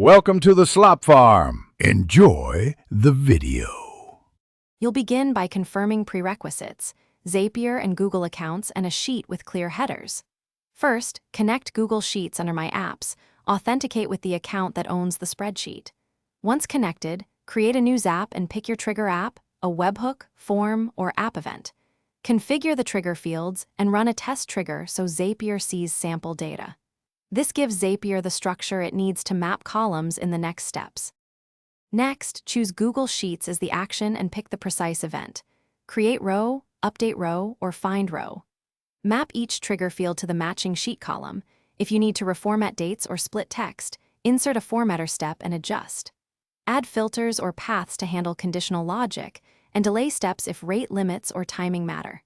Welcome to the Slop Farm. Enjoy the video. You'll begin by confirming prerequisites, Zapier and Google accounts, and a sheet with clear headers. First, connect Google Sheets under My Apps, authenticate with the account that owns the spreadsheet. Once connected, create a new Zap and pick your trigger app, a webhook, form, or app event. Configure the trigger fields and run a test trigger so Zapier sees sample data. This gives Zapier the structure it needs to map columns in the next steps. Next, choose Google Sheets as the action and pick the precise event. Create row, update row, or find row. Map each trigger field to the matching sheet column. If you need to reformat dates or split text, insert a formatter step and adjust. Add filters or paths to handle conditional logic, and delay steps if rate limits or timing matter.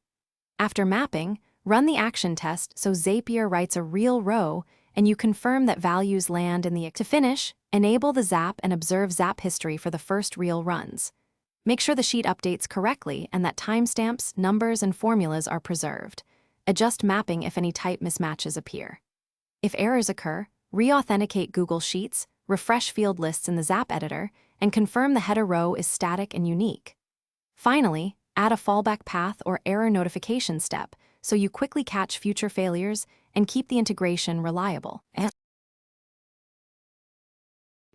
After mapping, run the action test so Zapier writes a real row and you confirm that values land in the. To finish, enable the Zap and observe Zap history for the first real runs. Make sure the sheet updates correctly and that timestamps, numbers, and formulas are preserved. Adjust mapping if any type mismatches appear. If errors occur, re-authenticate Google Sheets, refresh field lists in the Zap editor, and confirm the header row is static and unique. Finally, add a fallback path or error notification step so you quickly catch future failures and keep the integration reliable.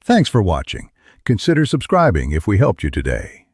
Thanks for watching. Consider subscribing if we helped you today.